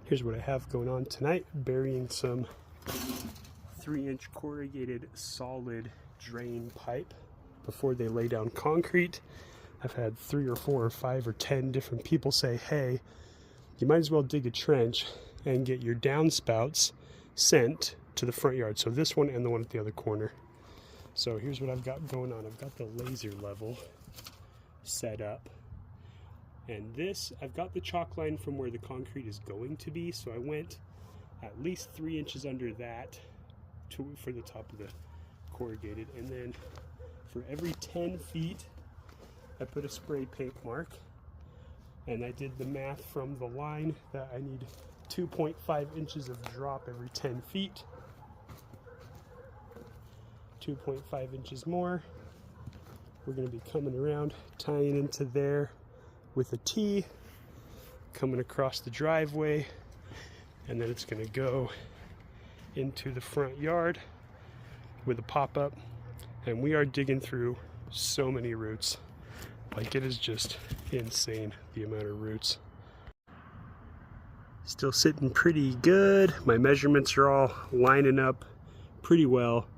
Here's what I have going on tonight. Burying some 3-inch corrugated solid drain pipe before they lay down concrete. I've had 3 or 4 or 5 or 10 different people say, hey, you might as well dig a trench and get your downspouts sent to the front yard. So this one and the one at the other corner. So here's what I've got going on. I've got the laser level set up. And this, I've got the chalk line from where the concrete is going to be, so I went at least 3 inches under that for the top of the corrugated. And then for every 10 feet, I put a spray paint mark. And I did the math from the line that I need 2.5 inches of drop every 10 feet. 2.5 inches more. We're going to be coming around, tying into there with a T, coming across the driveway, and then it's going to go into the front yard with a pop-up. And we are digging through so many roots. Like, it is just insane, the amount of roots. Still sitting pretty good. My measurements are all lining up pretty well.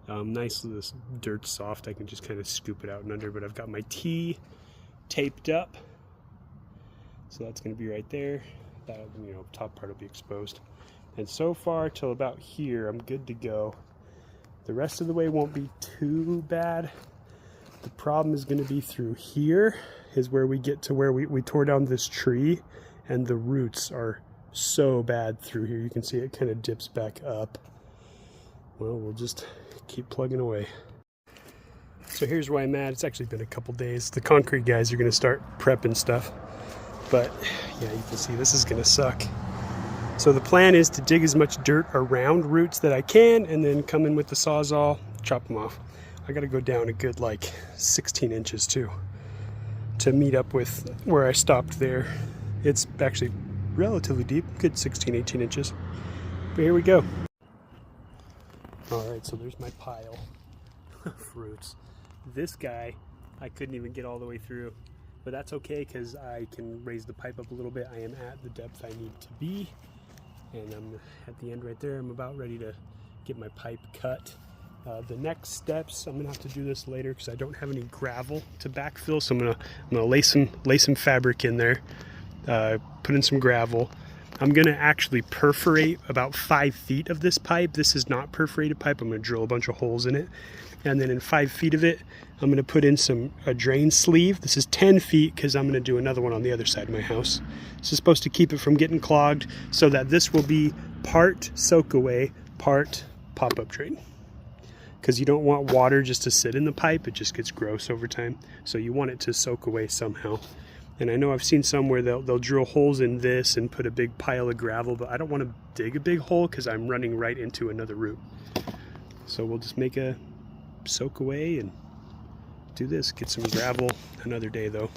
Nice, this dirt's soft. I can just kind of scoop it out and under, but I've got my T taped up. So that's going to be right there. That, top part will be exposed. And so far till about here, I'm good to go. The rest of the way won't be too bad. The problem is going to be through here, is where we get to where we tore down this tree, and the roots are so bad through here. You can see it kind of dips back up. Well, we'll just keep plugging away. So here's why I'm at. It's actually been a couple days. The concrete guys are going to start prepping stuff. But yeah, you can see this is going to suck. So the plan is to dig as much dirt around roots that I can, and then come in with the Sawzall, chop them off. I got to go down a good 16 inches too, to meet up with where I stopped there. It's actually relatively deep, good 16, 18 inches. But here we go. All right, so there's my pile of roots. This guy, I couldn't even get all the way through. But that's okay, because I can raise the pipe up a little bit. I am at the depth I need to be. And I'm at the end right there. I'm about ready to get my pipe cut. The next steps, I'm going to have to do this later because I don't have any gravel to backfill. So I'm gonna lay some fabric in there, put in some gravel. I'm going to actually perforate about 5 feet of this pipe. This is not perforated pipe. I'm going to drill a bunch of holes in it. And then in 5 feet of it, I'm going to put in a drain sleeve. This is 10 feet because I'm going to do another one on the other side of my house. This is supposed to keep it from getting clogged, so that this will be part soak away, part pop-up drain. Because you don't want water just to sit in the pipe. It just gets gross over time. So you want it to soak away somehow. And I know I've seen some where they'll drill holes in this and put a big pile of gravel, but I don't want to dig a big hole because I'm running right into another root. So we'll just make a soak away and do this. Get some gravel another day though.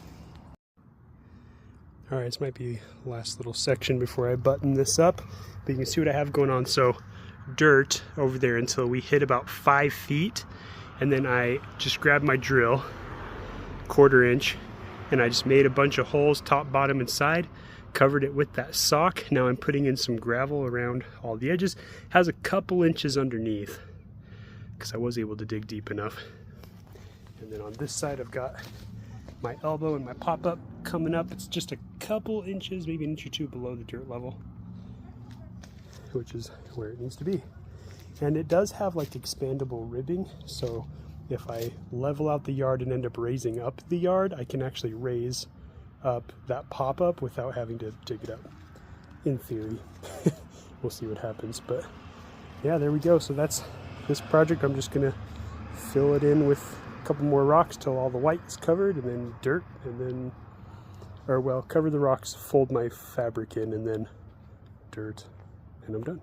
All right, this might be the last little section before I button this up, but you can see what I have going on. So dirt over there until we hit about 5 feet, and then I just grabbed my drill, 1/4 inch, and I just made a bunch of holes, top, bottom, and side, covered it with that sock. Now I'm putting in some gravel around all the edges. Has a couple inches underneath because I was able to dig deep enough. And then on this side I've got my elbow and my pop-up coming up. It's just a couple inches, maybe an inch or two below the dirt level, which is where it needs to be. And it does have expandable ribbing, so if I level out the yard and end up raising up the yard, I can actually raise up that pop-up without having to dig it up, in theory. We'll see what happens, but yeah, there we go. So that's this project. I'm just gonna fill it in with a couple more rocks till all the white is covered, and then dirt, and then, cover the rocks, fold my fabric in, and then dirt, and I'm done.